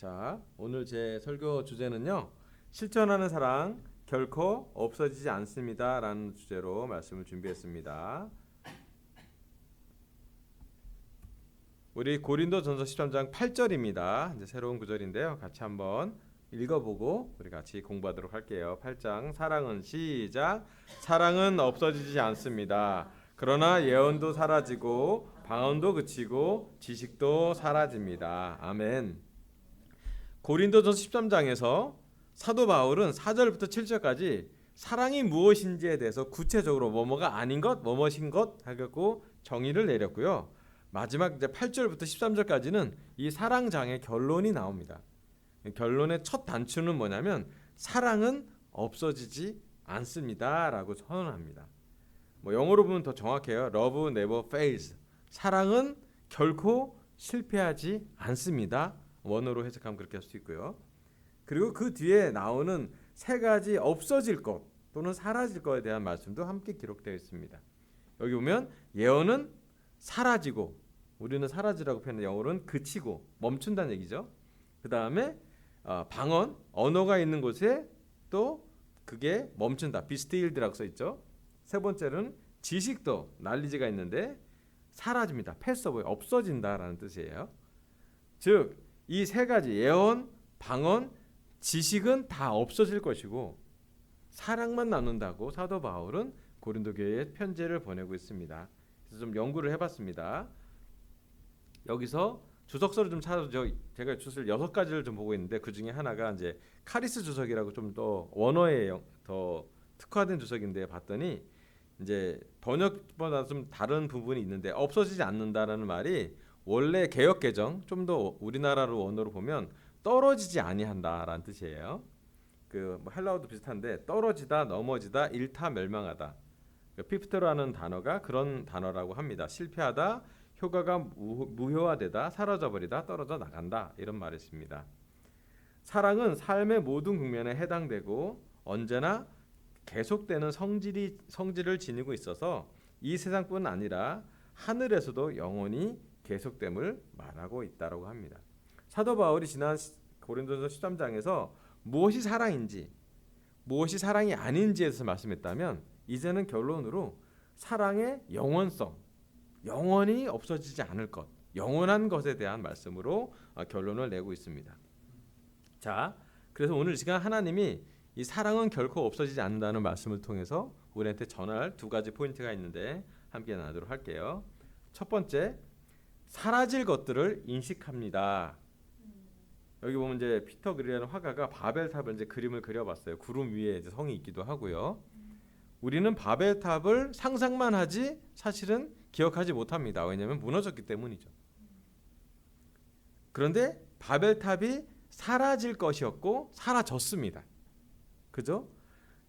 자, 오늘 제 설교 주제는요. 실천하는 사랑 결코 없어지지 않습니다. 라는 주제로 말씀을 준비했습니다. 우리 고린도전서 13장 8절입니다. 이제 새로운 구절인데요. 같이 한번 읽어보고 우리 같이 공부하도록 할게요. 8장 사랑은 시작. 사랑은 없어지지 않습니다. 그러나 예언도 사라지고 방언도 그치고 지식도 사라집니다. 아멘. 고린도전서 13장에서 사도 바울은 4절부터 7절까지 사랑이 무엇인지에 대해서 구체적으로 뭐뭐가 아닌 것, 뭐뭐신 것 하고 정의를 내렸고요. 마지막 이제 8절부터 13절까지는 이 사랑장의 결론이 나옵니다. 결론의 첫 단추는 뭐냐면 사랑은 없어지지 않습니다라고 선언합니다. 뭐 영어로 보면 더 정확해요. Love never fails. 사랑은 결코 실패하지 않습니다. 원어로 해석하면 그렇게 할 수 있고요. 그리고 그 뒤에 나오는 세 가지 없어질 것 또는 사라질 것에 대한 말씀도 함께 기록되어 있습니다. 여기 보면 예언은 사라지고, 우리는 사라지라고 표현해 영어로는 그치고 멈춘다는 얘기죠. 그 다음에 방언, 언어가 있는 곳에 또 그게 멈춘다. be stilled라고 써 있죠. 세 번째는 지식도 날리지가 있는데 사라집니다. 패스 어웨이, 없어진다라는 뜻이에요. 즉 이 세 가지 예언, 방언, 지식은 다 없어질 것이고 사랑만 남는다고 사도 바울은 고린도 교회에 편지를 보내고 있습니다. 그래서 좀 연구를 해봤습니다. 여기서 주석서를 좀 찾아서 제가 주석을 6가지를 좀 보고 있는데 그 중에 하나가 이제 카리스 주석이라고 좀 더 원어에 더 특화된 주석인데 봤더니 이제 번역보다 좀 다른 부분이 있는데 없어지지 않는다라는 말이 원래 개역 개정 좀 더 우리나라로 원어로 보면 떨어지지 아니한다라는 뜻이에요. 그 뭐 헬라어도 비슷한데 떨어지다, 넘어지다, 일타 멸망하다. 피프트라는 단어가 그런 단어라고 합니다. 실패하다, 효과가 무효화되다, 사라져버리다, 떨어져 나간다 이런 말이 있습니다. 사랑은 삶의 모든 국면에 해당되고 언제나 계속되는 성질을 지니고 있어서 이 세상뿐 아니라 하늘에서도 영원히 계속됨을 말하고 있다고 합니다. 사도 바울이 지난 고린도전서 13장에서 무엇이 사랑인지 무엇이 사랑이 아닌지에 대해서 말씀했다면 이제는 결론으로 사랑의 영원성, 영원히 없어지지 않을 것, 영원한 것에 대한 말씀으로 결론을 내고 있습니다. 자, 그래서 오늘 이 시간 하나님이 이 사랑은 결코 없어지지 않는다는 말씀을 통해서 우리한테 전할 2가지 포인트가 있는데 함께 나누도록 할게요. 첫 번째, 사라질 것들을 인식합니다. 여기 보면 이제 피터 그리라는 화가가 바벨탑을 이제 그림을 그려봤어요. 구름 위에 이제 성이 있기도 하고요. 우리는 바벨탑을 상상만 하지 사실은 기억하지 못합니다. 왜냐하면 무너졌기 때문이죠. 그런데 바벨탑이 사라질 것이었고 사라졌습니다. 그죠?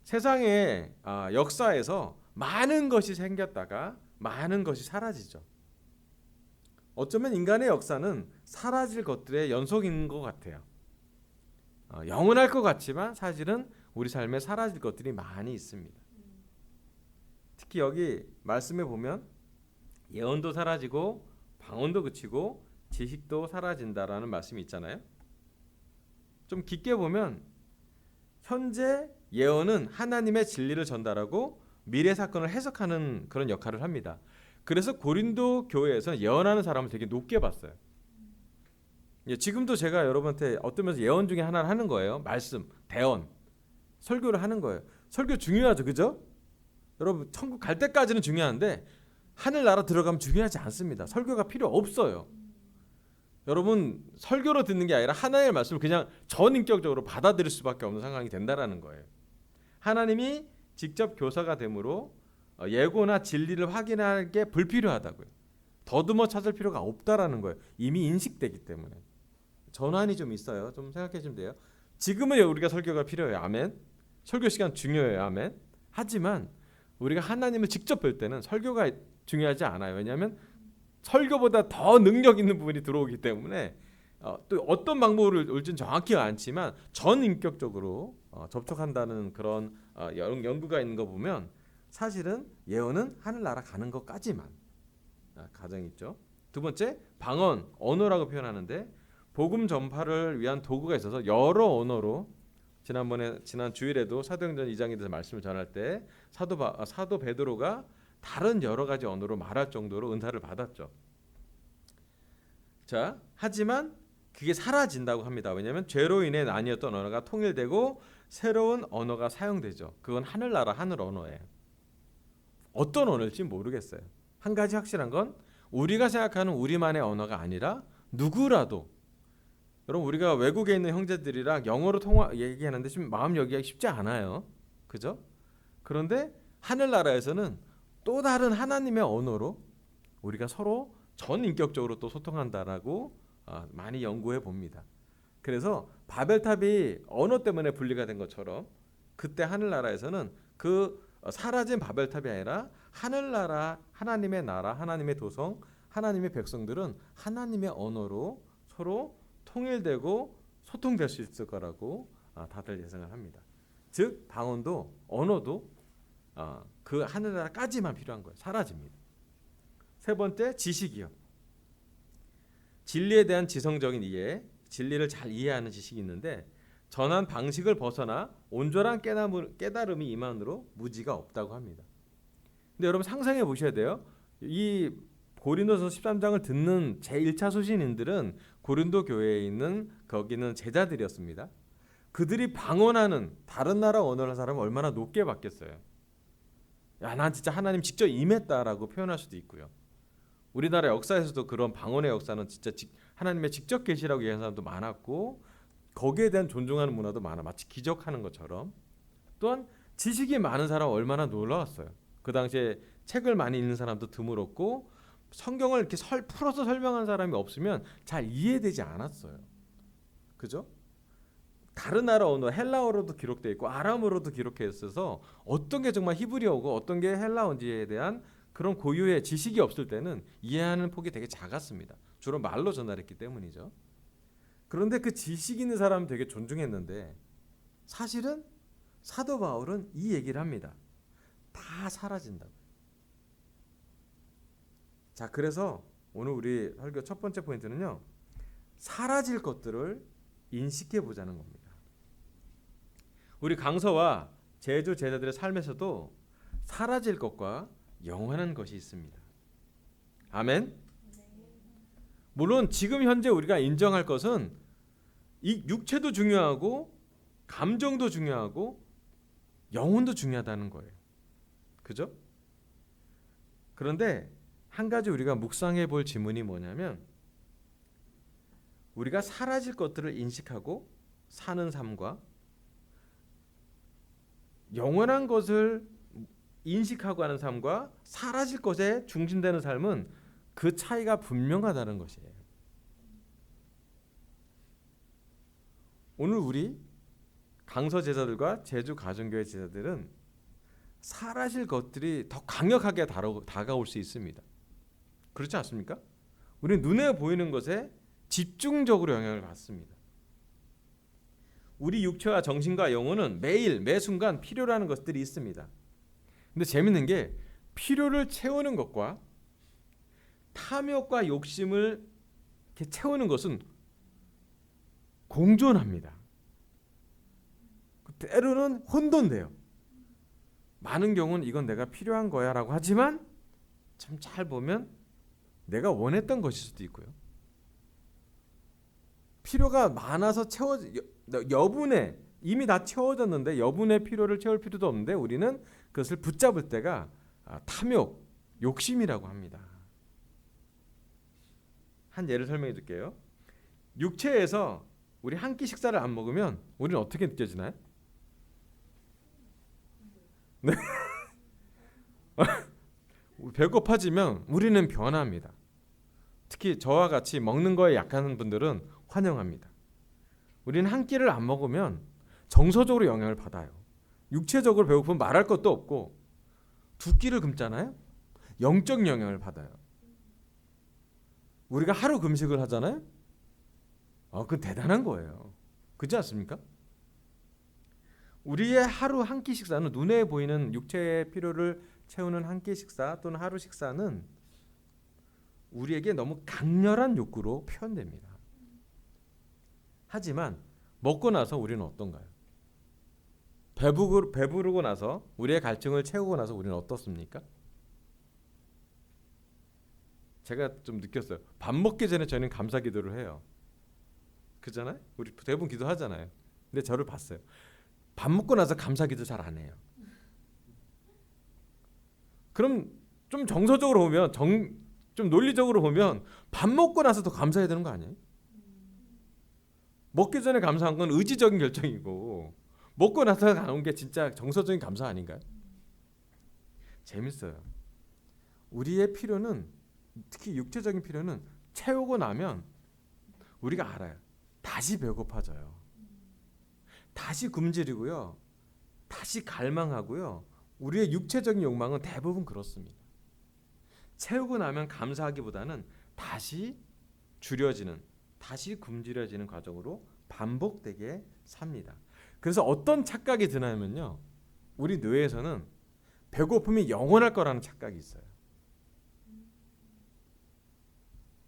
세상의 역사에서 많은 것이 생겼다가 많은 것이 사라지죠. 어쩌면 인간의 역사는 사라질 것들의 연속인 것 같아요. 영원할 것 같지만 사실은 우리 삶에 사라질 것들이 많이 있습니다. 특히 여기 말씀에 보면 예언도 사라지고 방언도 그치고 지식도 사라진다라는 말씀이 있잖아요. 좀 깊게 보면 현재 예언은 하나님의 진리를 전달하고 미래 사건을 해석하는 그런 역할을 합니다. 그래서 고린도 교회에서는 예언하는 사람을 되게 높게 봤어요. 지금도 제가 여러분한테 어떤 면에서 예언 중에 하나를 하는 거예요. 말씀, 대언, 설교를 하는 거예요. 설교 중요하죠, 그죠? 여러분 천국 갈 때까지는 중요한데 하늘나라 들어가면 중요하지 않습니다. 설교가 필요 없어요. 여러분 설교로 듣는 게 아니라 하나님의 말씀을 그냥 전인격적으로 받아들일 수밖에 없는 상황이 된다라는 거예요. 하나님이 직접 교사가 되므로 예고나 진리를 확인하는 게 불필요하다고요. 더듬어 찾을 필요가 없다라는 거예요. 이미 인식되기 때문에. 전환이 좀 있어요. 좀 생각해 주면 돼요. 지금은 우리가 설교가 필요해요. 아멘. 설교 시간 중요해요. 아멘. 하지만 우리가 하나님을 직접 볼 때는 설교가 중요하지 않아요. 왜냐하면 설교보다 더 능력 있는 부분이 들어오기 때문에 또 어떤 방법으로 올지는 정확히 않지만 전인격적으로 접촉한다는 그런 연구가 있는 거 보면 사실은 예언은 하늘나라 가는 것까지만 가정이 있죠. 두 번째, 방언, 언어라고 표현하는데 복음 전파를 위한 도구가 있어서 여러 언어로 지난 주일에도 사도행전 2장에 대해서 말씀을 전할 때 사도 베드로가 다른 여러 가지 언어로 말할 정도로 은사를 받았죠. 자, 하지만 그게 사라진다고 합니다. 왜냐하면 죄로 인해 나뉘었던 언어가 통일되고 새로운 언어가 사용되죠. 그건 하늘나라 하늘 언어예요. 어떤 언어일지 모르겠어요. 한 가지 확실한 건 우리가 생각하는 우리만의 언어가 아니라 누구라도, 여러분 우리가 외국에 있는 형제들이랑 영어로 얘기하는데 좀 마음 열기가 쉽지 않아요. 그죠? 그런데 하늘나라에서는 또 다른 하나님의 언어로 우리가 서로 전인격적으로 또 소통한다라고 많이 연구해 봅니다. 그래서 바벨탑이 언어 때문에 분리가 된 것처럼 그때 하늘나라에서는 그 사라진 바벨탑이 아니라 하늘나라, 하나님의 나라, 하나님의 도성, 하나님의 백성들은 하나님의 언어로 서로 통일되고 소통될 수 있을 거라고 다들 예상을 합니다. 즉 방언도 언어도 그 하늘나라까지만 필요한 거예요. 사라집니다. 세 번째, 지식이요. 진리에 대한 지성적인 이해, 진리를 잘 이해하는 지식이 있는데 전한 방식을 벗어나 온전한 깨달음이 임한으로 무지가 없다고 합니다. 근데 여러분 상상해 보셔야 돼요. 이 고린도서 13장을 듣는 제1차 소신인들은 고린도 교회에 있는 거기는 제자들이었습니다. 그들이 방언하는 다른 나라 언어를 하는 사람은 얼마나 높게 받겠어요. 야, 난 진짜 하나님 직접 임했다라고 표현할 수도 있고요. 우리나라 역사에서도 그런 방언의 역사는 진짜 하나님의 직접 계시라고 얘기하는 사람도 많았고 거기에 대한 존중하는 문화도 많아. 마치 기적하는 것처럼. 또한 지식이 많은 사람은 얼마나 놀라웠어요. 그 당시에 책을 많이 읽는 사람도 드물었고 성경을 이렇게 풀어서 설명한 사람이 없으면 잘 이해되지 않았어요. 그죠? 다른 나라 언어 헬라어로도 기록되어 있고 아람어로도 기록해 있어서 어떤 게 정말 히브리어고 어떤 게 헬라어인지에 대한 그런 고유의 지식이 없을 때는 이해하는 폭이 되게 작았습니다. 주로 말로 전달했기 때문이죠. 그런데 그 지식 있는 사람은 되게 존중했는데 사실은 사도 바울은 이 얘기를 합니다. 다 사라진다고. 자, 그래서 오늘 우리 설교 첫 번째 포인트는요. 사라질 것들을 인식해 보자는 겁니다. 우리 강서와 제주 제자들의 삶에서도 사라질 것과 영원한 것이 있습니다. 아멘. 물론 지금 현재 우리가 인정할 것은 이 육체도 중요하고 감정도 중요하고 영혼도 중요하다는 거예요. 그죠? 그런데 한 가지 우리가 묵상해 볼 지문이 뭐냐면 우리가 사라질 것들을 인식하고 사는 삶과 영원한 것을 인식하고 하는 삶과 사라질 것에 중심되는 삶은 그 차이가 분명하다는 것이에요. 오늘 우리 강서 제자들과 제주 가정교회 제자들은 사라질 것들이 더 강력하게 다가올 수 있습니다. 그렇지 않습니까? 우리는 눈에 보이는 것에 집중적으로 영향을 받습니다. 우리 육체와 정신과 영혼은 매일 매 순간 필요로 하는 것들이 있습니다. 근데 재밌는 게 필요를 채우는 것과 탐욕과 욕심을 이렇게 채우는 것은 공존합니다. 때로는 혼돈돼요. 많은 경우는 이건 내가 필요한 거야 라고 하지만 참 잘 보면 내가 원했던 것일 수도 있고요. 필요가 많아서 여분의 이미 다 채워졌는데 여분의 필요를 채울 필요도 없는데 우리는 그것을 붙잡을 때가 탐욕, 욕심이라고 합니다. 한 예를 설명해 줄게요. 육체에서 우리 한 끼 식사를 안 먹으면 우리는 어떻게 느껴지나요? 네. 배고파지면 우리는 변합니다. 특히 저와 같이 먹는 거에 약한 분들은 환영합니다. 우리는 한 끼를 안 먹으면 정서적으로 영향을 받아요. 육체적으로 배고프면 말할 것도 없고 두 끼를 굶잖아요. 영적 영향을 받아요. 우리가 하루 금식을 하잖아요. 그건 대단한 거예요. 그렇지 않습니까? 우리의 하루 한 끼 식사는 눈에 보이는 육체의 필요를 채우는 한 끼 식사 또는 하루 식사는 우리에게 너무 강렬한 욕구로 표현됩니다. 하지만 먹고 나서 우리는 어떤가요? 배부르고 나서 우리의 갈증을 채우고 나서 우리는 어떻습니까? 제가 좀 느꼈어요. 밥 먹기 전에 저는 감사 기도를 해요. 그잖아요? 우리 대부분 기도하잖아요. 근데 저를 봤어요. 밥 먹고 나서 감사 기도 잘 안 해요. 그럼 좀 정서적으로 보면 좀 논리적으로 보면 밥 먹고 나서 더 감사해야 되는 거 아니에요? 먹기 전에 감사한 건 의지적인 결정이고 먹고 나서 나온 게 진짜 정서적인 감사 아닌가요? 재밌어요. 우리의 필요는 특히 육체적인 필요는 채우고 나면 우리가 알아요. 다시 배고파져요. 다시 굶주리고요. 다시 갈망하고요. 우리의 육체적인 욕망은 대부분 그렇습니다. 채우고 나면 감사하기보다는 다시 줄여지는, 다시 굶주려지는 과정으로 반복되게 삽니다. 그래서 어떤 착각이 드냐면요. 우리 뇌에서는 배고픔이 영원할 거라는 착각이 있어요.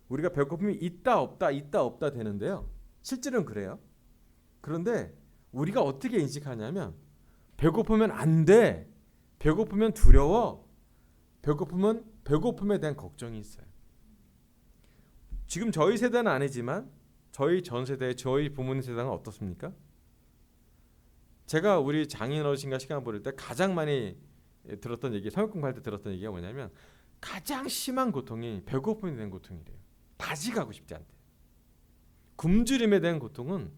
우리가 배고픔이 있다 없다 되는데요. 실제로는 그래요. 그런데 우리가 어떻게 인식하냐면 배고프면 안 돼. 배고프면 두려워. 배고프면 배고픔에 대한 걱정이 있어요. 지금 저희 세대는 아니지만 저희 전 세대, 저희 부모님 세대는 어떻습니까? 제가 우리 장인 어르신과 시간 보낼 때 가장 많이 들었던 얘기, 성역 공부할 때 들었던 얘기가 뭐냐면 가장 심한 고통이 배고픔에 대한 고통이래요. 다시 가고 싶지 않대. 굶주림에 대한 고통은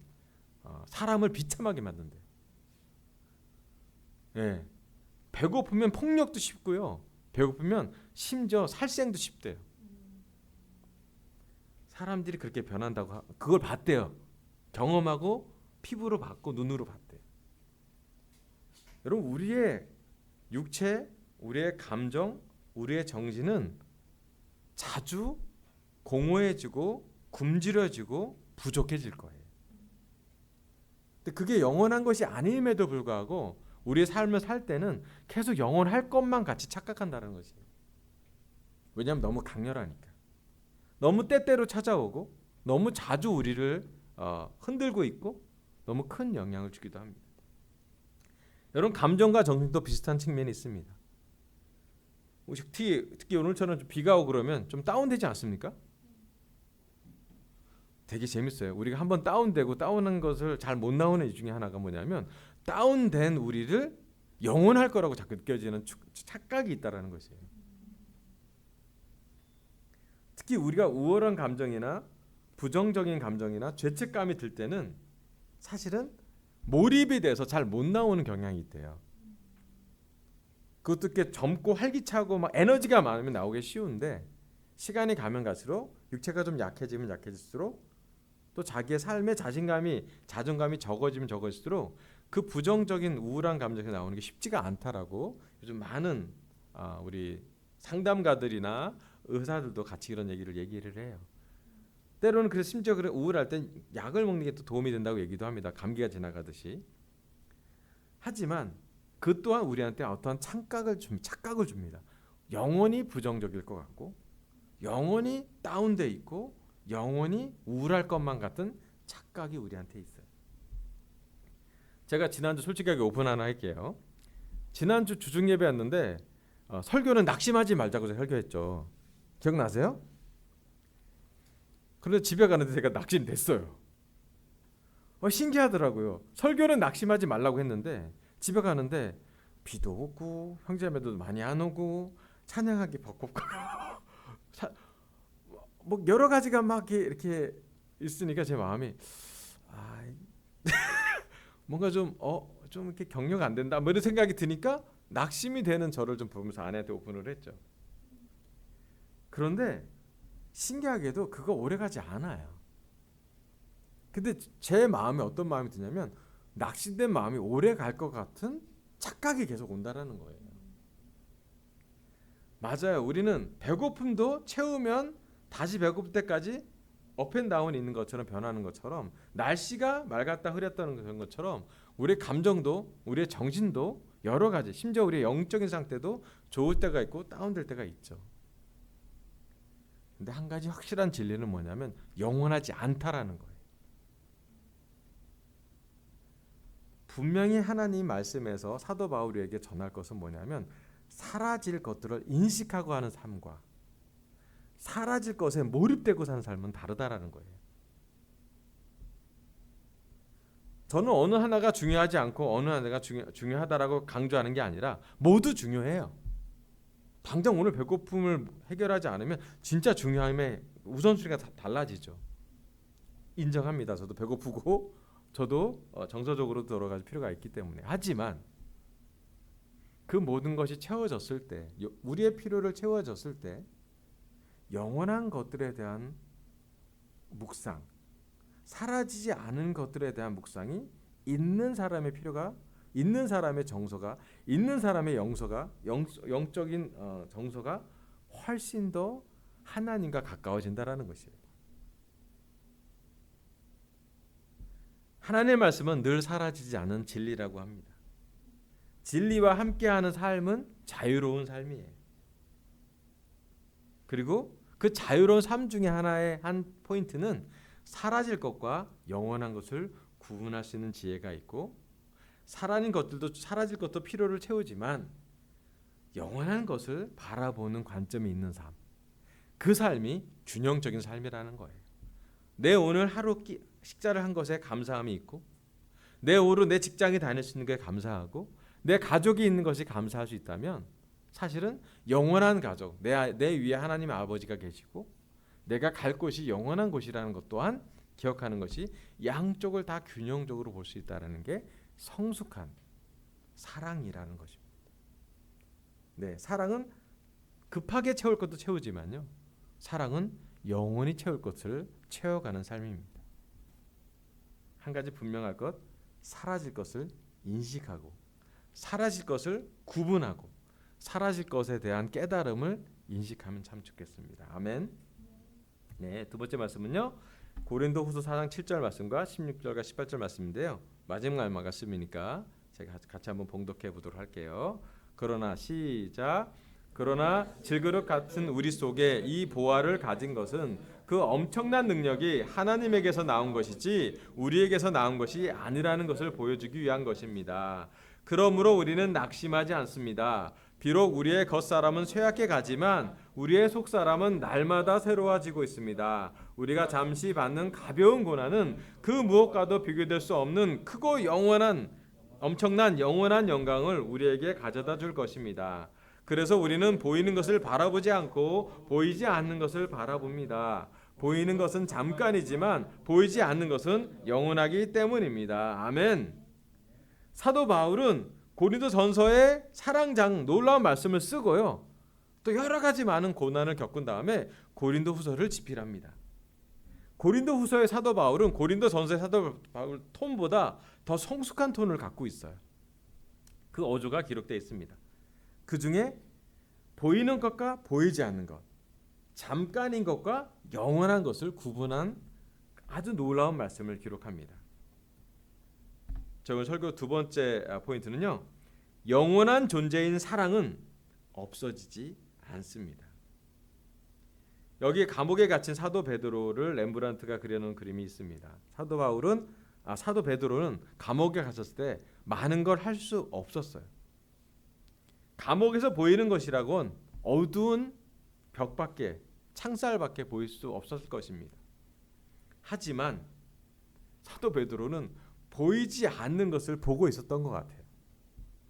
사람을 비참하게 만든대요. 예. 배고프면 폭력도 쉽고요. 배고프면 심지어 살생도 쉽대요. 사람들이 그렇게 변한다고 그걸 봤대요. 경험하고 피부로 봤고 눈으로 봤대요. 여러분 우리의 육체, 우리의 감정, 우리의 정신은 자주 공허해지고 굶주려지고 부족해질 거예요. 근데 그게 영원한 것이 아님에도 불구하고 우리의 삶을 살 때는 계속 영원할 것만 같이 착각한다는 것이에요. 왜냐하면 너무 강렬하니까. 너무 때때로 찾아오고 너무 자주 우리를 흔들고 있고 너무 큰 영향을 주기도 합니다. 여러분 감정과 정신도 비슷한 측면이 있습니다. 특히 오늘처럼 비가 오고 그러면 좀 다운되지 않습니까? 되게 재밌어요. 우리가 한번 다운되고 다운한 것을 잘 못 나오는 이유 중에 하나가 뭐냐면 다운된 우리를 영원할 거라고 자꾸 느껴지는 착각이 있다라는 것이에요. 특히 우리가 우월한 감정이나 부정적인 감정이나 죄책감이 들 때는 사실은 몰입이 돼서 잘 못 나오는 경향이 있대요. 그것도 꽤 젊고 활기차고 막 에너지가 많으면 나오기 쉬운데 시간이 가면 갈수록 육체가 좀 약해지면 약해질수록 또 자기의 삶의 자존감이 적어지면 적어질수록 그 부정적인 우울한 감정이 나오는 게 쉽지가 않다라고 요즘 많은 우리 상담가들이나 의사들도 같이 이런 얘기를 해요. 때로는 그래서 심지어 그래 우울할 땐 약을 먹는 게 또 도움이 된다고 얘기도 합니다. 감기가 지나가듯이. 하지만 그 또한 우리한테 어떠한 착각을 줍니다. 영원히 부정적일 것 같고 영원히 다운돼 있고 영원히 우울할 것만 같은 착각이 우리한테 있어요. 제가 지난주 솔직하게 오픈 하나 할게요. 지난주 주중 예배였는데 설교는 낙심하지 말자고 설교했죠. 기억나세요? 그런데 집에 가는데 제가 낙심됐어요. 신기하더라고요. 설교는 낙심하지 말라고 했는데 집에 가는데 비도 오고 형제자매도 많이 안 오고 찬양하기 벅벅하고 뭐 여러 가지가 막 이렇게 있으니까 제 마음이 뭔가 좀 이렇게 격려가 안 된다 뭐 이런 생각이 드니까 낙심이 되는 저를 좀 보면서 아내한테 오픈을 했죠. 그런데 신기하게도 그거 오래가지 않아요. 근데 제 마음에 어떤 마음이 드냐면 낙심된 마음이 오래 갈 것 같은 착각이 계속 온다라는 거예요. 맞아요. 우리는 배고픔도 채우면 다시 배고플 때까지 업앤다운이 있는 것처럼 변하는 것처럼 날씨가 맑았다 흐렸다는 것처럼 우리의 감정도 우리의 정신도 여러 가지 심지어 우리의 영적인 상태도 좋을 때가 있고 다운될 때가 있죠. 근데 한 가지 확실한 진리는 뭐냐면 영원하지 않다라는 거예요. 분명히 하나님 말씀에서 사도 바울에게 전할 것은 뭐냐면 사라질 것들을 인식하고 하는 삶과 사라질 것에 몰입되고 사는 삶은 다르다라는 거예요. 저는 어느 하나가 중요하지 않고 어느 하나가 중요하다라고 강조하는 게 아니라 모두 중요해요. 당장 오늘 배고픔을 해결하지 않으면 진짜 중요함의 우선순위가 달라지죠. 인정합니다. 저도 배고프고 저도 정서적으로 돌아갈 필요가 있기 때문에. 하지만 그 모든 것이 채워졌을 때, 우리의 필요를 채워졌을 때 영원한 것들에 대한 묵상, 사라지지 않은 것들에 대한 묵상이 있는 사람의 필요가, 있는 사람의 정서가, 있는 사람의 영적인 정서가 훨씬 더 하나님과 가까워진다라는 것이에요. 하나님의 말씀은 늘 사라지지 않은 진리라고 합니다. 진리와 함께하는 삶은 자유로운 삶이에요. 그리고 그 자유로운 삶 중에 하나의 한 포인트는 사라질 것과 영원한 것을 구분할 수 있는 지혜가 있고, 사라진 것들도 사라질 것도 필요를 채우지만 영원한 것을 바라보는 관점이 있는 삶, 그 삶이 균형적인 삶이라는 거예요. 내 오늘 하루 식사를 한 것에 감사함이 있고, 내 오늘 내 직장에 다닐 수 있는 게 감사하고, 내 가족이 있는 것이 감사할 수 있다면 사실은 영원한 가족, 내 위에 하나님의 아버지가 계시고 내가 갈 곳이 영원한 곳이라는 것 또한 기억하는 것이 양쪽을 다 균형적으로 볼 수 있다는 게 성숙한 사랑이라는 것입니다. 네, 사랑은 급하게 채울 것도 채우지만요, 사랑은 영원히 채울 것을 채워가는 삶입니다. 한 가지 분명할 것, 사라질 것을 인식하고 사라질 것을 구분하고 사라질 것에 대한 깨달음을 인식하면 참 좋겠습니다. 아멘. 네, 두 번째 말씀은요, 고린도후서 4장 7절 말씀과 16절과 18절 말씀인데요, 마지막 말씀이니까 제가 같이 한번 봉독해 보도록 할게요. 그러나 시작. 그러나 질그릇 같은 우리 속에 이 보화를 가진 것은 그 엄청난 능력이 하나님에게서 나온 것이지 우리에게서 나온 것이 아니라는 것을 보여주기 위한 것입니다. 그러므로 우리는 낙심하지 않습니다. 비록 우리의 겉사람은 쇠약해 가지만 우리의 속사람은 날마다 새로워지고 있습니다. 우리가 잠시 받는 가벼운 고난은 그 무엇과도 비교될 수 없는 크고 엄청난 영원한 영광을 우리에게 가져다 줄 것입니다. 그래서 우리는 보이는 것을 바라보지 않고 보이지 않는 것을 바라봅니다. 보이는 것은 잠깐이지만 보이지 않는 것은 영원하기 때문입니다. 아멘. 사도 바울은 고린도전서의 사랑장 놀라운 말씀을 쓰고요, 또 여러 가지 많은 고난을 겪은 다음에 고린도후서를 집필합니다. 고린도후서의 사도 바울은 고린도전서의 사도 바울 톤보다 더 성숙한 톤을 갖고 있어요. 그 어조가 기록되어 있습니다. 그 중에 보이는 것과 보이지 않는 것, 잠깐인 것과 영원한 것을 구분한 아주 놀라운 말씀을 기록합니다. 오늘 설교 두 번째 포인트는요, 영원한 존재인 사랑은 없어지지 않습니다. 여기 감옥에 갇힌 사도 베드로를 렘브란트가 그려놓은 그림이 있습니다. 사도 베드로는 감옥에 갇혔을 때 많은 걸 할 수 없었어요. 감옥에서 보이는 것이라곤 어두운 벽밖에, 창살밖에 보일 수 없었을 것입니다. 하지만 사도 베드로는 보이지 않는 것을 보고 있었던 것 같아요.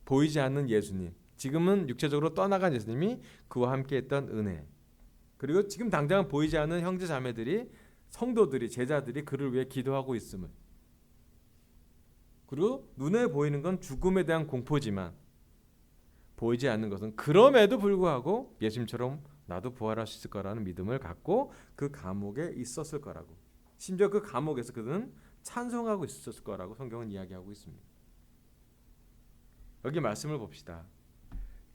보이지 않는 예수님, 지금은 육체적으로 떠나간 예수님이 그와 함께했던 은혜, 그리고 지금 당장 보이지 않는 형제 자매들이, 성도들이, 제자들이 그를 위해 기도하고 있음을, 그리고 눈에 보이는 건 죽음에 대한 공포지만 보이지 않는 것은 그럼에도 불구하고 예수님처럼 나도 부활할 수 있을 거라는 믿음을 갖고 그 감옥에 있었을 거라고, 심지어 그 감옥에서 그는 찬송하고 있었을 거라고 성경은 이야기하고 있습니다. 여기 말씀을 봅시다.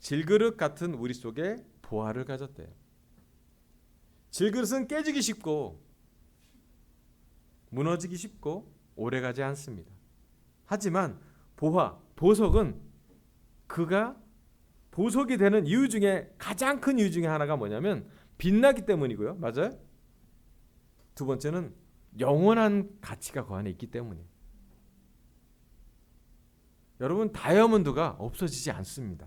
질그릇 같은 우리 속에 보화를 가졌대요. 질그릇은 깨지기 쉽고 무너지기 쉽고 오래가지 않습니다. 하지만 보석은 그가 보석이 되는 이유 중에 가장 큰 이유 중에 하나가 뭐냐면 빛나기 때문이고요. 맞아요? 두 번째는 영원한 가치가 그 안에 있기 때문이에요. 여러분 다이아몬드가 없어지지 않습니다.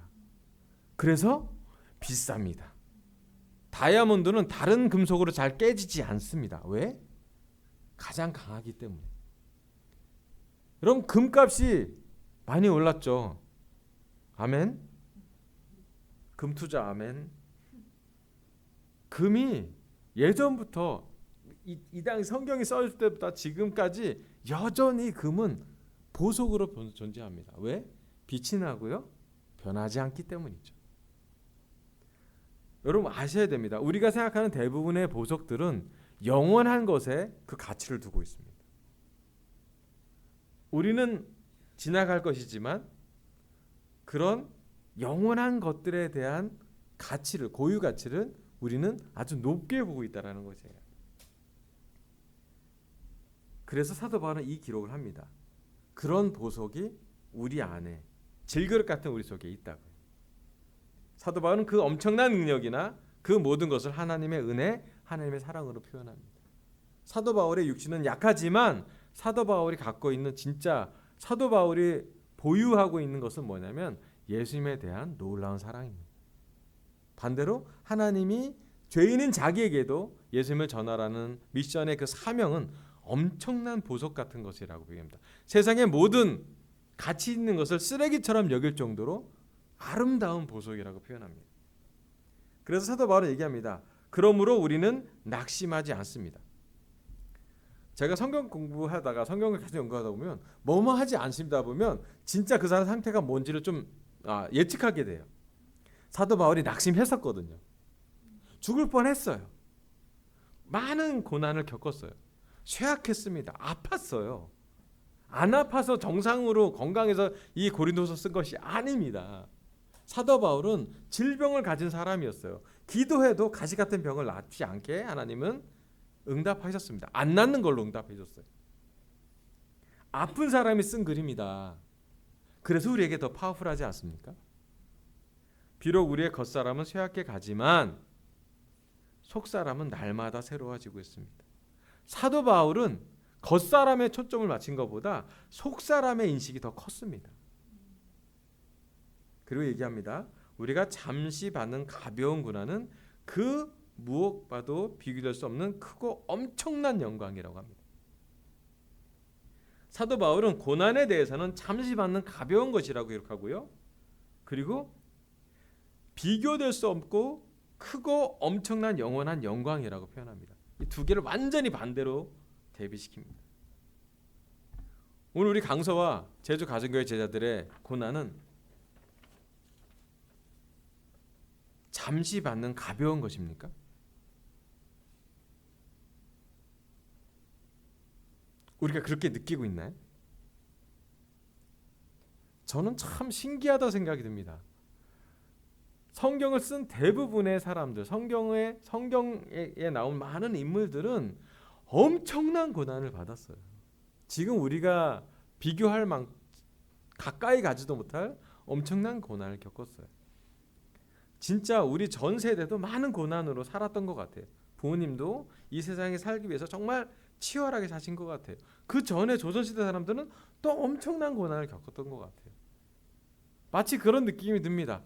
그래서 비쌉니다. 다이아몬드는 다른 금속으로 잘 깨지지 않습니다. 왜? 가장 강하기 때문에. 여러분 금값이 많이 올랐죠. 아멘. 금 투자 아멘. 금이 예전부터 이 당 성경이 써질 때부터 지금까지 여전히 금은 보석으로 존재합니다. 왜? 빛이 나고요. 변하지 않기 때문이죠. 여러분 아셔야 됩니다. 우리가 생각하는 대부분의 보석들은 영원한 것에 그 가치를 두고 있습니다. 우리는 지나갈 것이지만 그런 영원한 것들에 대한 가치를, 고유 가치를 우리는 아주 높게 보고 있다는 것이에요. 그래서 사도 바울은 이 기록을 합니다. 그런 보석이 우리 안에 질그릇 같은 우리 속에 있다고요. 사도 바울은 그 엄청난 능력이나 그 모든 것을 하나님의 은혜, 하나님의 사랑으로 표현합니다. 사도 바울의 육신은 약하지만 사도 바울이 갖고 있는 진짜 사도 바울이 보유하고 있는 것은 뭐냐면 예수님에 대한 놀라운 사랑입니다. 반대로 하나님이 죄인인 자기에게도 예수님을 전하라는 미션의 그 사명은 엄청난 보석 같은 것이라고 얘기합니다. 세상의 모든 가치 있는 것을 쓰레기처럼 여길 정도로 아름다운 보석이라고 표현합니다. 그래서 사도 바울은 얘기합니다. 그러므로 우리는 낙심하지 않습니다. 제가 성경 공부하다가 성경을 계속 연구하다 보면 뭐뭐 하지 않습니다 보면 진짜 그 사람 상태가 뭔지를 좀 예측하게 돼요. 사도 바울이 낙심했었거든요. 죽을 뻔했어요. 많은 고난을 겪었어요. 쇠약했습니다. 아팠어요. 안 아파서 정상으로 건강해서 이 고린도서 쓴 것이 아닙니다. 사도 바울은 질병을 가진 사람이었어요. 기도해도 가시 같은 병을 낫지 않게 하나님은 응답하셨습니다. 안 낫는 걸로 응답하셨어요. 아픈 사람이 쓴 글입니다. 그래서 우리에게 더 파워풀하지 않습니까? 비록 우리의 겉사람은 쇠약해 가지만 속사람은 날마다 새로워지고 있습니다. 사도 바울은 겉사람에 초점을 맞춘 것보다 속사람의 인식이 더 컸습니다. 그리고 얘기합니다. 우리가 잠시 받는 가벼운 고난은 그 무엇과도 비교될 수 없는 크고 엄청난 영광이라고 합니다. 사도 바울은 고난에 대해서는 잠시 받는 가벼운 것이라고 기록하고요. 그리고 비교될 수 없고 크고 엄청난 영원한 영광이라고 표현합니다. 이 두 개를 완전히 반대로 대비시킵니다. 오늘 우리 강서와 제주 가정교회 제자들의 고난은 잠시 받는 가벼운 것입니까? 우리가 그렇게 느끼고 있나요? 저는 참 신기하다 생각이 듭니다. 성경을 쓴 대부분의 사람들, 성경에 나온 많은 인물들은 엄청난 고난을 받았어요. 지금 우리가 비교할 가까이 가지도 못할 엄청난 고난을 겪었어요. 진짜 우리 전 세대도 많은 고난으로 살았던 것 같아요. 부모님도 이 세상에 살기 위해서 정말 치열하게 사신 것 같아요. 그 전에 조선시대 사람들은 또 엄청난 고난을 겪었던 것 같아요. 마치 그런 느낌이 듭니다.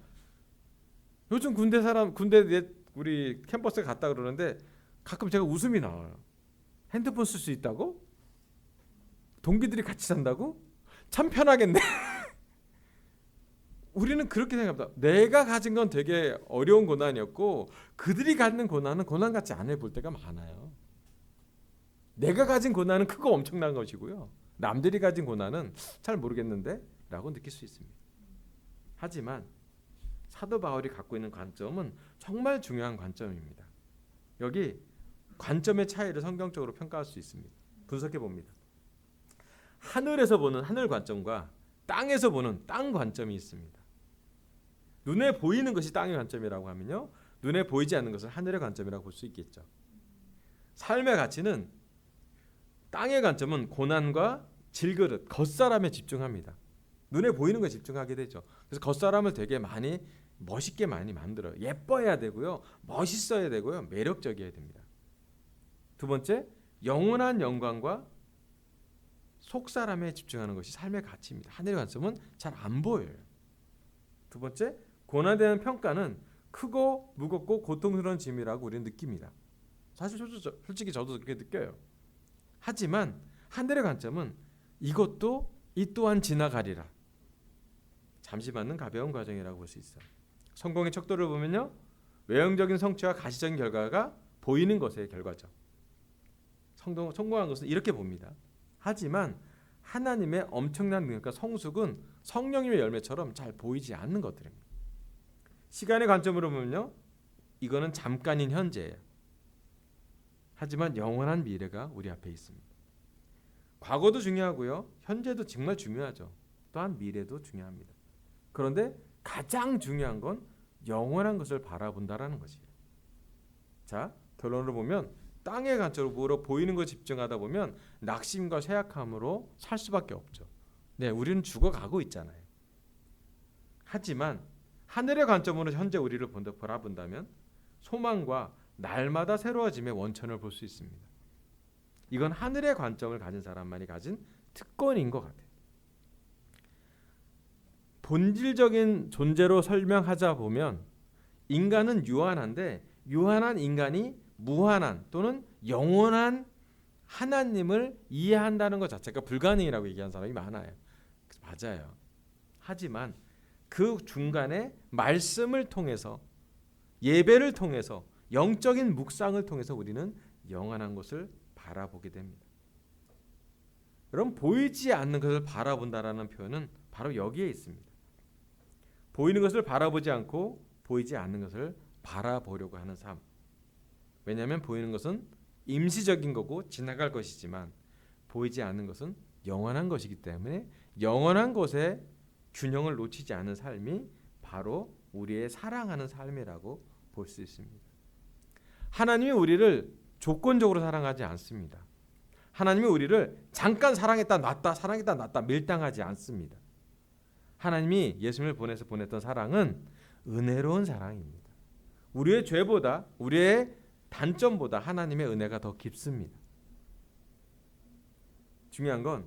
요즘 군대 우리 캠퍼스에 갔다 그러는데 가끔 제가 웃음이 나와요. 핸드폰 쓸 수 있다고? 동기들이 같이 산다고? 참 편하겠네. 우리는 그렇게 생각합니다. 내가 가진 건 되게 어려운 고난이었고 그들이 갖는 고난은 고난 같지 않아 볼 때가 많아요. 내가 가진 고난은 크고 엄청난 것이고요. 남들이 가진 고난은 잘 모르겠는데 라고 느낄 수 있습니다. 하지만 사도 바울이 갖고 있는 관점은 정말 중요한 관점입니다. 여기 관점의 차이를 성경적으로 평가할 수 있습니다. 분석해 봅니다. 하늘에서 보는 하늘 관점과 땅에서 보는 땅 관점이 있습니다. 눈에 보이는 것이 땅의 관점이라고 하면요, 눈에 보이지 않는 것을 하늘의 관점이라고 볼 수 있겠죠. 삶의 가치는 땅의 관점은 고난과 질그릇, 겉사람에 집중합니다. 눈에 보이는 것에 집중하게 되죠. 그래서 겉사람을 되게 멋있게 많이 만들어요. 예뻐야 되고요, 멋있어야 되고요, 매력적이어야 됩니다. 두 번째, 영원한 영광과 속 사람에 집중하는 것이 삶의 가치입니다. 하늘의 관점은 잘 안 보여요. 두 번째, 고난에 대한 평가는 크고 무겁고 고통스러운 짐이라고 우리는 느낍니다. 사실 솔직히 저도 그렇게 느껴요. 하지만 하늘의 관점은 이것도 이 또한 지나가리라. 잠시 받는 가벼운 과정이라고 볼 수 있어요. 성공의 척도를 보면요, 외형적인 성취와 가시적인 결과가 보이는 것의 결과죠. 성공한 것은 이렇게 봅니다. 하지만 하나님의 엄청난 능력과 성숙은 성령님의 열매처럼 잘 보이지 않는 것들입니다. 시간의 관점으로 보면요, 이거는 잠깐인 현재예요. 하지만 영원한 미래가 우리 앞에 있습니다. 과거도 중요하고요, 현재도 정말 중요하죠. 또한 미래도 중요합니다. 그런데 가장 중요한 건 영원한 것을 바라본다라는 것이에요. 자, 결론으로 보면 땅의 관점으로 보이는 것 집중하다 보면 낙심과 쇠약함으로 살 수밖에 없죠. 네, 우리는 죽어가고 있잖아요. 하지만 하늘의 관점으로 현재 우리를 바라본다면 소망과 날마다 새로워짐의 원천을 볼 수 있습니다. 이건 하늘의 관점을 가진 사람만이 가진 특권인 것 같아요. 본질적인 존재로 설명하자 보면 인간은 유한한데, 유한한 인간이 무한한 또는 영원한 하나님을 이해한다는 것 자체가 불가능이라고 얘기하는 사람이 많아요. 맞아요. 하지만 그 중간에 말씀을 통해서, 예배를 통해서, 영적인 묵상을 통해서 우리는 영원한 것을 바라보게 됩니다. 여러분, 보이지 않는 것을 바라본다라는 표현은 바로 여기에 있습니다. 보이는 것을 바라보지 않고 보이지 않는 것을 바라보려고 하는 삶. 왜냐하면 보이는 것은 임시적인 거고 지나갈 것이지만 보이지 않는 것은 영원한 것이기 때문에 영원한 것에 균형을 놓치지 않는 삶이 바로 우리의 사랑하는 삶이라고 볼 수 있습니다. 하나님이 우리를 조건적으로 사랑하지 않습니다. 하나님이 우리를 잠깐 사랑했다 놨다 사랑했다 놨다 밀당하지 않습니다. 하나님이 예수님을 보내서 보냈던 사랑은 은혜로운 사랑입니다. 우리의 죄보다, 우리의 단점보다 하나님의 은혜가 더 깊습니다. 중요한 건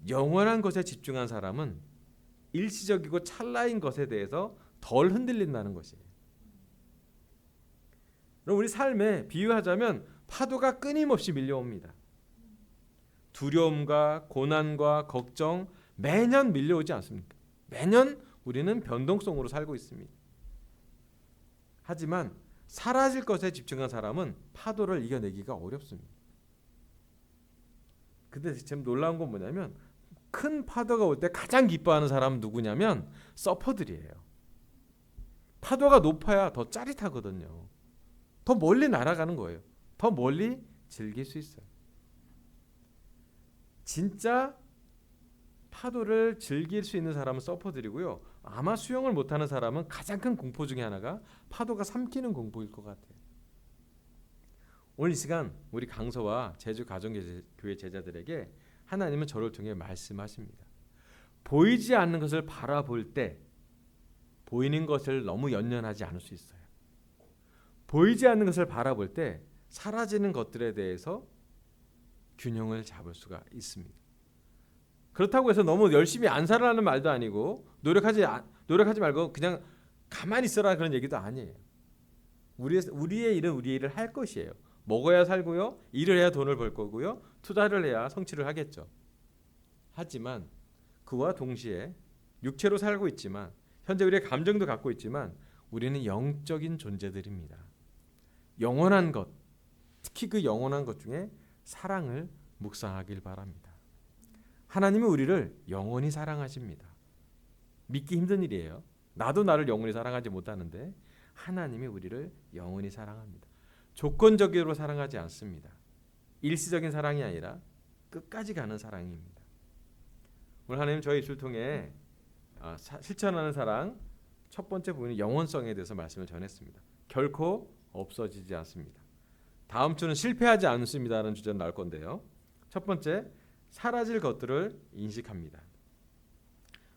영원한 것에 집중한 사람은 일시적이고 찰나인 것에 대해서 덜 흔들린다는 것이에요. 그럼 우리 삶에 비유하자면 파도가 끊임없이 밀려옵니다. 두려움과 고난과 걱정 매년 밀려오지 않습니까? 매년 우리는 변동성으로 살고 있습니다. 하지만 사라질 것에 집중한 사람은 파도를 이겨내기가 어렵습니다. 근데 참 놀라운 건 뭐냐면 큰 파도가 올 때 가장 기뻐하는 사람은 누구냐면 서퍼들이에요. 파도가 높아야 더 짜릿하거든요. 더 멀리 날아가는 거예요. 더 멀리 즐길 수 있어요. 진짜 파도를 즐길 수 있는 사람은 서퍼들이고요. 아마 수영을 못하는 사람은 가장 큰 공포 중에 하나가 파도가 삼키는 공포일 것 같아요. 오늘 이 시간 우리 강서와 제주 가정교회 제자들에게 하나님은 저를 통해 말씀하십니다. 보이지 않는 것을 바라볼 때 보이는 것을 너무 연연하지 않을 수 있어요. 보이지 않는 것을 바라볼 때 사라지는 것들에 대해서 균형을 잡을 수가 있습니다. 그렇다고 해서 너무 열심히 안 살아라는 말도 아니고 노력하지 말고 그냥 가만히 있어라 그런 얘기도 아니에요. 우리의 일은 우리의 일을 할 것이에요. 먹어야 살고요. 일을 해야 돈을 벌 거고요. 투자를 해야 성취를 하겠죠. 하지만 그와 동시에 육체로 살고 있지만 현재 우리의 감정도 갖고 있지만 우리는 영적인 존재들입니다. 영원한 것, 특히 그 영원한 것 중에 사랑을 묵상하길 바랍니다. 하나님은 우리를 영원히 사랑하십니다. 믿기 힘든 일이에요. 나도 나를 영원히 사랑하지 못하는데 하나님이 우리를 영원히 사랑합니다. 조건적으로 사랑하지 않습니다. 일시적인 사랑이 아니라 끝까지 가는 사랑입니다. 오늘 하나님 저희 입술 통해 실천하는 사랑 첫 번째 부분은 영원성에 대해서 말씀을 전했습니다. 결코 없어지지 않습니다. 다음 주는 실패하지 않습니다라는 주제로 나올 건데요. 첫 번째, 사라질 것들을 인식합니다.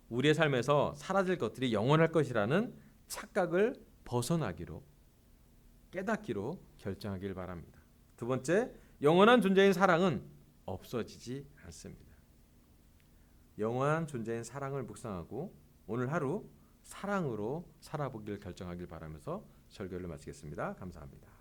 우리의 삶에서 사라질 것들이 영원할 것이라는 착각을 벗어나기로, 깨닫기로 결정하길 바랍니다. 두 번째, 영원한 존재인 사랑은 없어지지 않습니다. 영원한 존재인 사랑을 묵상하고 오늘 하루 사랑으로 살아보길 결정하길 바라면서 설교를 마치겠습니다. 감사합니다.